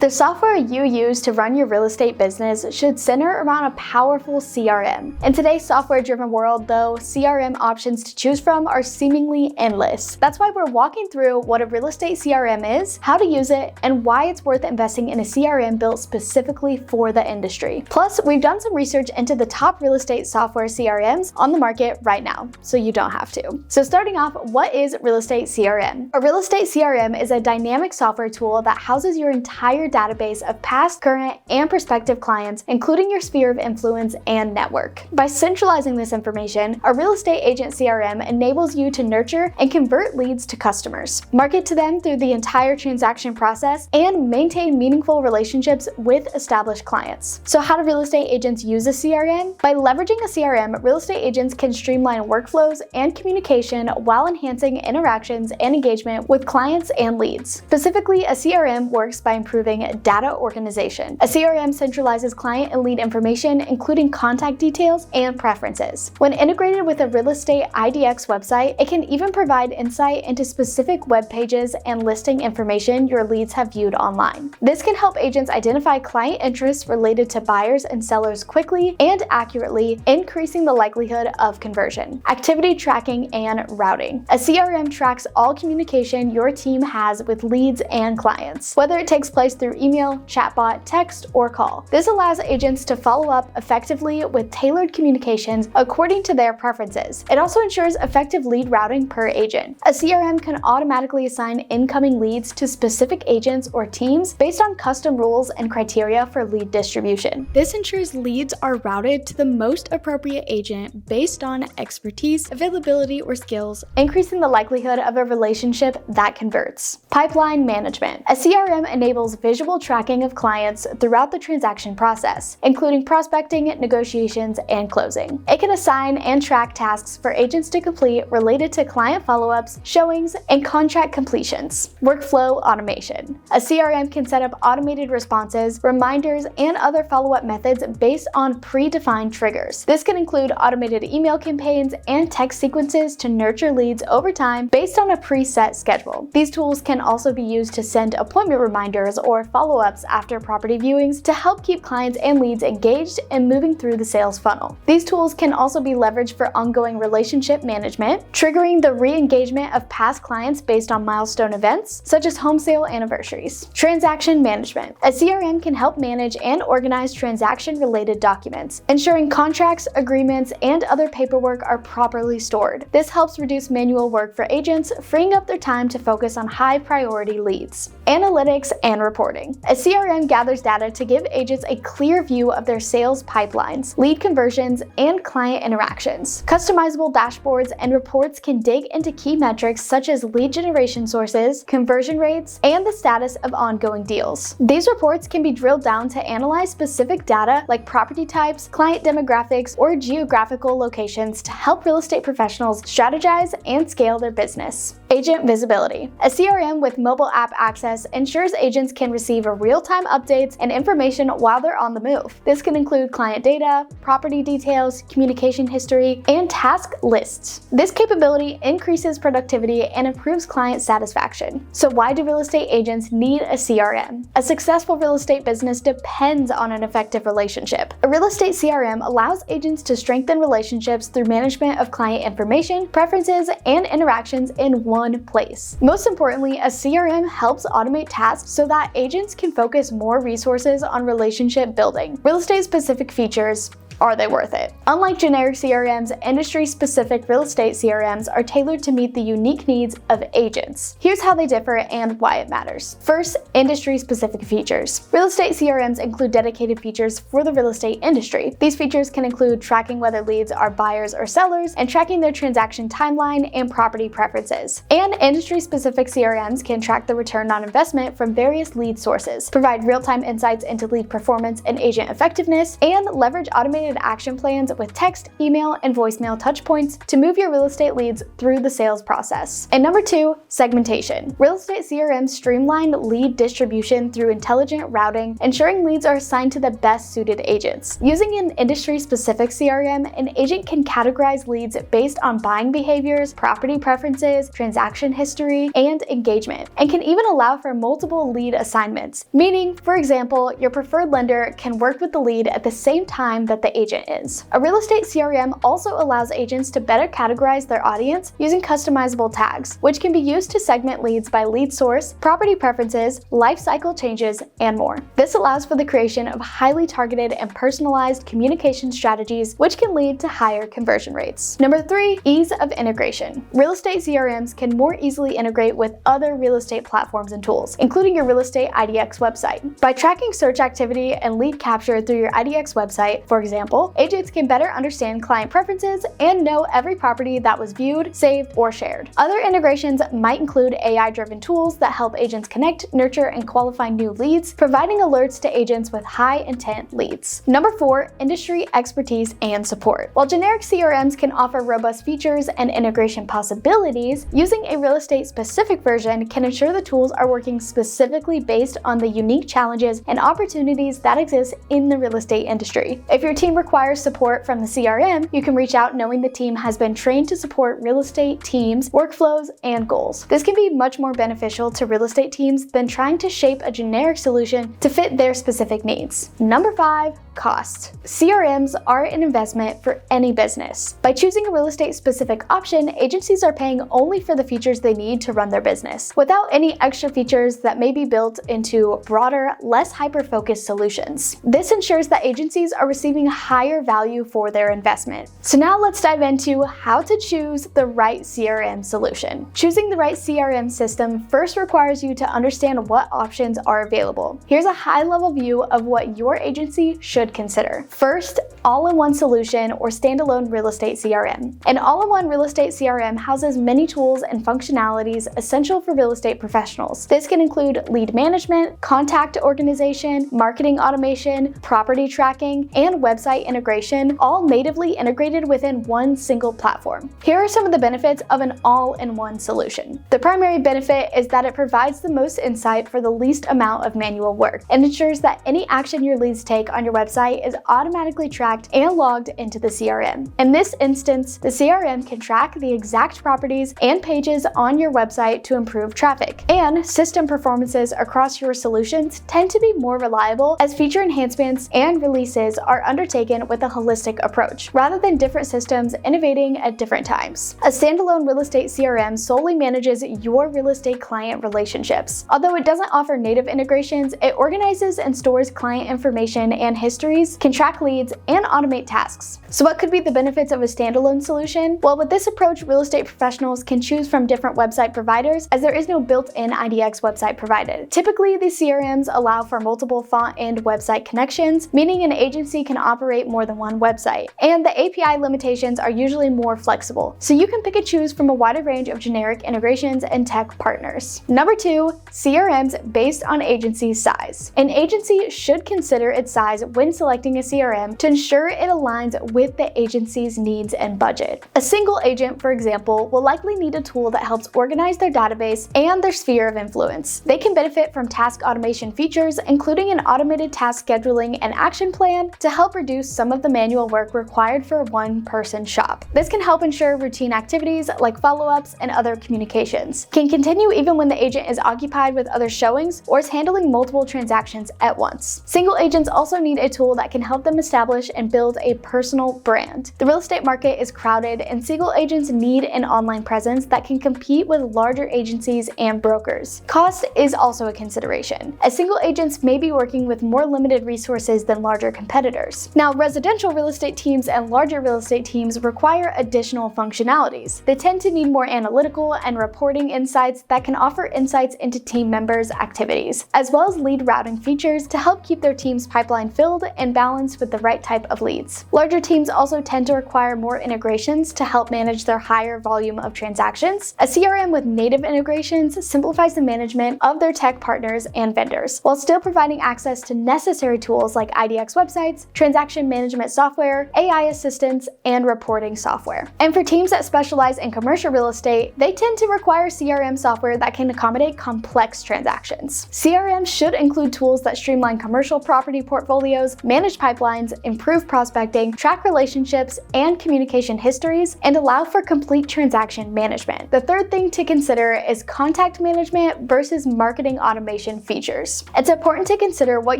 The software you use to run your real estate business should center around a powerful CRM. In today's software-driven world, though, CRM options to choose from are seemingly endless. That's why we're walking through what a real estate CRM is, how to use it, and why it's worth investing in a CRM built specifically for the industry. Plus, we've done some research into the top real estate software CRMs on the market right now, so you don't have to. So starting off, what is real estate CRM? A real estate CRM is a dynamic software tool that houses your entire database of past, current, and prospective clients, including your sphere of influence and network. By centralizing this information, a real estate agent CRM enables you to nurture and convert leads to customers, market to them through the entire transaction process, and maintain meaningful relationships with established clients. So how do real estate agents use a CRM? By leveraging a CRM, real estate agents can streamline workflows and communication while enhancing interactions and engagement with clients and leads. Specifically, a CRM works by improving data organization. A CRM centralizes client and lead information, including contact details and preferences. When integrated with a real estate IDX website, it can even provide insight into specific web pages and listing information your leads have viewed online. This can help agents identify client interests related to buyers and sellers quickly and accurately, increasing the likelihood of conversion. Activity tracking and routing. A CRM tracks all communication your team has with leads and clients, whether it takes place through email, chatbot, text, or call. This allows agents to follow up effectively with tailored communications according to their preferences. It also ensures effective lead routing per agent. A CRM can automatically assign incoming leads to specific agents or teams based on custom rules and criteria for lead distribution. This ensures leads are routed to the most appropriate agent based on expertise, availability, or skills, increasing the likelihood of a relationship that converts. Pipeline management. A CRM enables visual tracking of clients throughout the transaction process, including prospecting, negotiations, and closing. It can assign and track tasks for agents to complete related to client follow-ups, showings, and contract completions. Workflow automation. A CRM can set up automated responses, reminders, and other follow-up methods based on predefined triggers. This can include automated email campaigns and text sequences to nurture leads over time based on a preset schedule. These tools can also be used to send appointment reminders or follow-ups after property viewings to help keep clients and leads engaged and moving through the sales funnel. These tools can also be leveraged for ongoing relationship management, triggering the re-engagement of past clients based on milestone events, such as home sale anniversaries. Transaction management. A CRM can help manage and organize transaction-related documents, ensuring contracts, agreements, and other paperwork are properly stored. This helps reduce manual work for agents, freeing up their time to focus on high-priority leads. Analytics and reporting. A CRM gathers data to give agents a clear view of their sales pipelines, lead conversions, and client interactions. Customizable dashboards and reports can dig into key metrics such as lead generation sources, conversion rates, and the status of ongoing deals. These reports can be drilled down to analyze specific data like property types, client demographics, or geographical locations to help real estate professionals strategize and scale their business. Agent visibility. A CRM with mobile app access ensures agents can receive real-time updates and information while they're on the move. This can include client data, property details, communication history, and task lists. This capability increases productivity and improves client satisfaction. So why do real estate agents need a CRM? A successful real estate business depends on an effective relationship. A real estate CRM allows agents to strengthen relationships through management of client information, preferences, and interactions in one place. Most importantly, a CRM helps automate tasks so that agents can focus more resources on relationship building. Real estate-specific features. Are they worth it? Unlike generic CRMs, industry-specific real estate CRMs are tailored to meet the unique needs of agents. Here's how they differ and why it matters. First, industry-specific features. Real estate CRMs include dedicated features for the real estate industry. These features can include tracking whether leads are buyers or sellers and tracking their transaction timeline and property preferences. And industry-specific CRMs can track the return on investment from various lead sources, provide real-time insights into lead performance and agent effectiveness, and leverage automated automated action plans with text, email, and voicemail touchpoints to move your real estate leads through the sales process. And number 2, segmentation. Real estate CRMs streamline lead distribution through intelligent routing, ensuring leads are assigned to the best suited agents. Using an industry-specific CRM, an agent can categorize leads based on buying behaviors, property preferences, transaction history, and engagement, and can even allow for multiple lead assignments. Meaning, for example, your preferred lender can work with the lead at the same time that the agent is. A real estate CRM also allows agents to better categorize their audience using customizable tags, which can be used to segment leads by lead source, property preferences, life cycle changes, and more. This allows for the creation of highly targeted and personalized communication strategies, which can lead to higher conversion rates. Number 3, ease of integration. Real estate CRMs can more easily integrate with other real estate platforms and tools, including your real estate IDX website. By tracking search activity and lead capture through your IDX website, for example, agents can better understand client preferences and know every property that was viewed, saved, or shared. Other integrations might include AI-driven tools that help agents connect, nurture, and qualify new leads, providing alerts to agents with high-intent leads. Number 4, industry expertise and support. While generic CRMs can offer robust features and integration possibilities, using a real estate-specific version can ensure the tools are working specifically based on the unique challenges and opportunities that exist in the real estate industry. If your team requires support from the CRM, you can reach out knowing the team has been trained to support real estate teams, workflows, and goals. This can be much more beneficial to real estate teams than trying to shape a generic solution to fit their specific needs. Number 5, cost. CRMs are an investment for any business. By choosing a real estate specific option, agencies are paying only for the features they need to run their business, without any extra features that may be built into broader, less hyper-focused solutions. This ensures that agencies are receiving higher value for their investment. So now let's dive into how to choose the right CRM solution. Choosing the right CRM system first requires you to understand what options are available. Here's a high-level view of what your agency should consider. First, all-in-one solution or standalone real estate CRM. An all-in-one real estate CRM houses many tools and functionalities essential for real estate professionals. This can include lead management, contact organization, marketing automation, property tracking, and website integration, all natively integrated within one single platform. Here are some of the benefits of an all-in-one solution. The primary benefit is that it provides the most insight for the least amount of manual work and ensures that any action your leads take on your website is automatically tracked and logged into the CRM. In this instance, the CRM can track the exact properties and pages on your website to improve traffic, and system performances across your solutions tend to be more reliable as feature enhancements and releases are undertaken with a holistic approach, rather than different systems innovating at different times. A standalone real estate CRM solely manages your real estate client relationships. Although it doesn't offer native integrations, it organizes and stores client information and histories, can track leads, and automate tasks. So what could be the benefits of a standalone solution? Well, with this approach, real estate professionals can choose from different website providers as there is no built-in IDX website provided. Typically, these CRMs allow for multiple font and website connections, meaning an agency can operate more than one website. And the API limitations are usually more flexible, so you can pick and choose from a wider range of generic integrations and tech partners. Number 2, CRMs based on agency size. An agency should consider its size when selecting a CRM to ensure it aligns with the agency's needs and budget. A single agent, for example, will likely need a tool that helps organize their database and their sphere of influence. They can benefit from task automation features, including an automated task scheduling and action plan to help reduce some of the manual work required for a one-person shop. This can help ensure routine activities like follow-ups and other communications can continue even when the agent is occupied with other showings or is handling multiple transactions at once. Single agents also need a tool that can help them establish and build a personal brand. The real estate market is crowded, and single agents need an online presence that can compete with larger agencies and brokers. Cost is also a consideration, as single agents may be working with more limited resources than larger competitors. Now, residential real estate teams and larger real estate teams require additional functionalities. They tend to need more analytical and reporting insights that can offer insights into team members' activities, as well as lead routing features to help keep their team's pipeline filled and balanced with the right type of leads. Larger teams also tend to require more integrations to help manage their higher volume of transactions. A CRM with native integrations simplifies the management of their tech partners and vendors, while still providing access to necessary tools like IDX websites, transaction transaction management software, AI assistance, and reporting software. And for teams that specialize in commercial real estate, they tend to require CRM software that can accommodate complex transactions. CRM should include tools that streamline commercial property portfolios, manage pipelines, improve prospecting, track relationships and communication histories, and allow for complete transaction management. The third thing to consider is contact management versus marketing automation features. It's important to consider what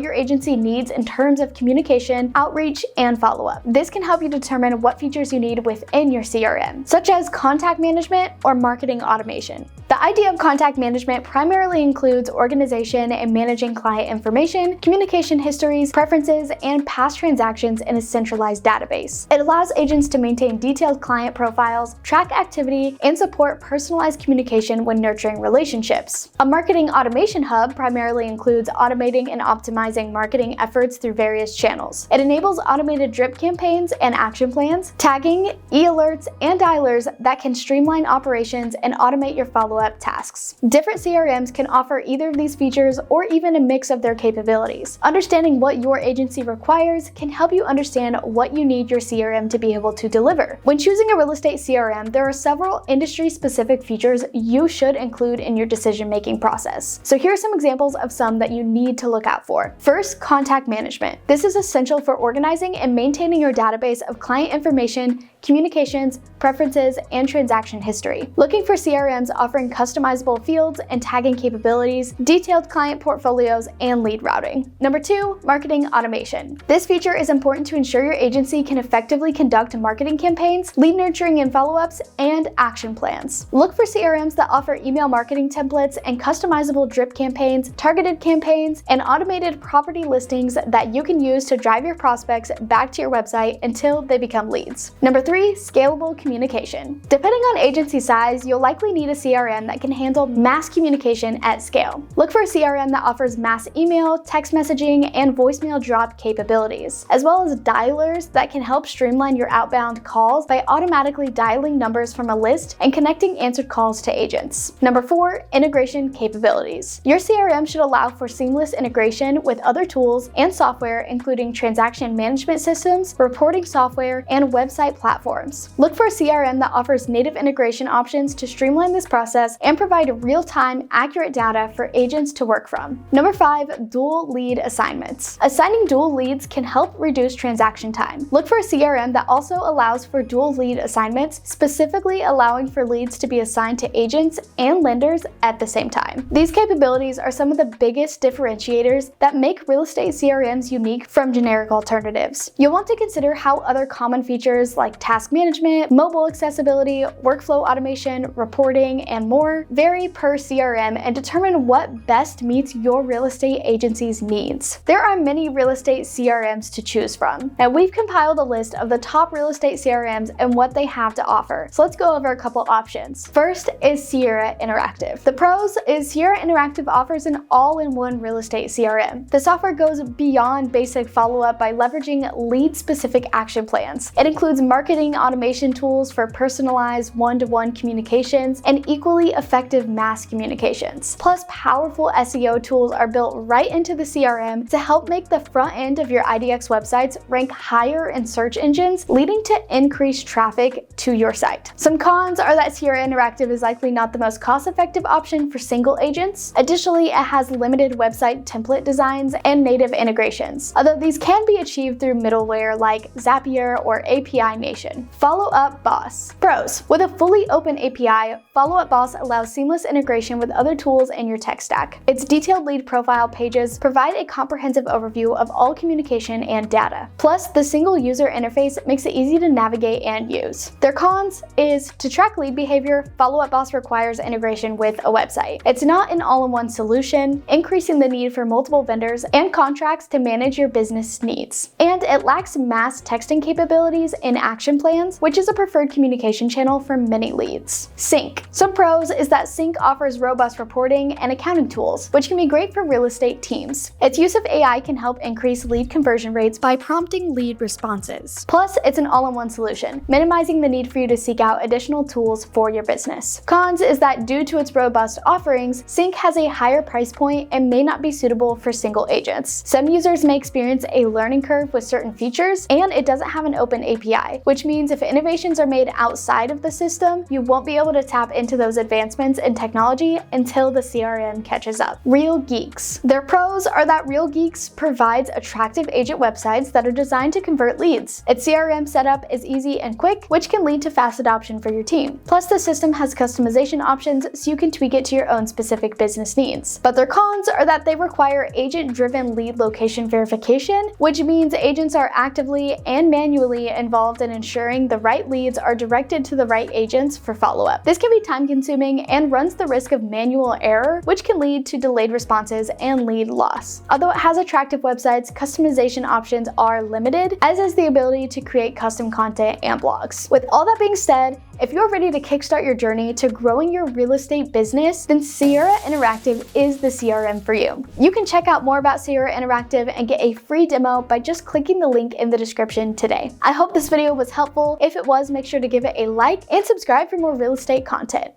your agency needs in terms of communication, outreach, and follow-up. This can help you determine what features you need within your CRM, such as contact management or marketing automation. The idea of contact management primarily includes organization and managing client information, communication histories, preferences, and past transactions in a centralized database. It allows agents to maintain detailed client profiles, track activity, and support personalized communication when nurturing relationships. A marketing automation hub primarily includes automating and optimizing marketing efforts through various channels. It enables automated drip campaigns and action plans, tagging, e-alerts, and dialers that can streamline operations and automate your follow-up tasks. Different CRMs can offer either of these features or even a mix of their capabilities. Understanding what your agency requires can help you understand what you need your CRM to be able to deliver. When choosing a real estate CRM, there are several industry-specific features you should include in your decision-making process. So here are some examples of some that you need to look out for. First, contact management. This is essential for organizing and maintaining your database of client information, communications, preferences, and transaction history. Looking for CRMs offering customizable fields and tagging capabilities, detailed client portfolios, and lead routing. Number 2, marketing automation. This feature is important to ensure your agency can effectively conduct marketing campaigns, lead nurturing and follow-ups, and action plans. Look for CRMs that offer email marketing templates and customizable drip campaigns, targeted campaigns, and automated property listings that you can use to drive your prospects back to your website until they become leads. Number 3, scalable communication. Depending on agency size, you'll likely need a CRM that can handle mass communication at scale. Look for a CRM that offers mass email, text messaging, and voicemail drop capabilities, as well as dialers that can help streamline your outbound calls by automatically dialing numbers from a list and connecting answered calls to agents. Number 4, integration capabilities. Your CRM should allow for seamless integration with other tools and software, including transaction management systems, reporting software, and website platforms. Look for a CRM that offers native integration options to streamline this process and provide real-time, accurate data for agents to work from. Number 5, dual lead assignments. Assigning dual leads can help reduce transaction time. Look for a CRM that also allows for dual lead assignments, specifically allowing for leads to be assigned to agents and lenders at the same time. These capabilities are some of the biggest differentiators that make real estate CRMs unique from generic alternatives. You'll want to consider how other common features like task management, mobile accessibility, workflow automation, reporting, and more vary per CRM and determine what best meets your real estate agency's needs. There are many real estate CRMs to choose from. Now, we've compiled a list of the top real estate CRMs and what they have to offer. So let's go over a couple options. First is Sierra Interactive. The pros is Sierra Interactive offers an all-in-one real estate CRM. The software goes beyond basic follow-up by leveraging lead-specific action plans. It includes marketing automation tools for personalized one-to-one communications and equally effective mass communications. Plus, powerful SEO tools are built right into the CRM to help make the front end of your IDX websites rank higher in search engines, leading to increased traffic to your site. Some cons are that Sierra Interactive is likely not the most cost-effective option for single agents. Additionally, it has limited website template designs and native integrations, although these can be achieved through middleware like Zapier or API Nation. Follow-Up Boss. Pros. With a fully open API, Follow-Up Boss allows seamless integration with other tools in your tech stack. Its detailed lead profile pages provide a comprehensive overview of all communication and data. Plus, the single user interface makes it easy to navigate and use. Their cons is to track lead behavior, Follow-Up Boss requires integration with a website. It's not an all-in-one solution, increasing the need for multiple vendors and contracts to manage your business needs. And it lacks mass texting capabilities in action plans, which is a preferred communication channel for many leads. Sync. Some pros pros is that Sync offers robust reporting and accounting tools, which can be great for real estate teams. Its use of AI can help increase lead conversion rates by prompting lead responses. Plus, it's an all-in-one solution, minimizing the need for you to seek out additional tools for your business. Cons is that due to its robust offerings, Sync has a higher price point and may not be suitable for single agents. Some users may experience a learning curve with certain features, and it doesn't have an open API, which means if innovations are made outside of the system, you won't be able to tap into those advancements in technology until the CRM catches up. Real Geeks. Their pros are that Real Geeks provides attractive agent websites that are designed to convert leads. Its CRM setup is easy and quick, which can lead to fast adoption for your team. Plus, the system has customization options so you can tweak it to your own specific business needs. But their cons are that they require agent-driven lead location verification, which means agents are actively and manually involved in ensuring the right leads are directed to the right agents for follow-up. This can be time-consuming and runs the risk of manual error, which can lead to delayed responses and lead loss. Although it has attractive websites, customization options are limited, as is the ability to create custom content and blogs. With all that being said, if you're ready to kickstart your journey to growing your real estate business, then Sierra Interactive is the CRM for you. You can check out more about Sierra Interactive and get a free demo by just clicking the link in the description today. I hope this video was helpful. If it was, make sure to give it a like and subscribe for more real estate content.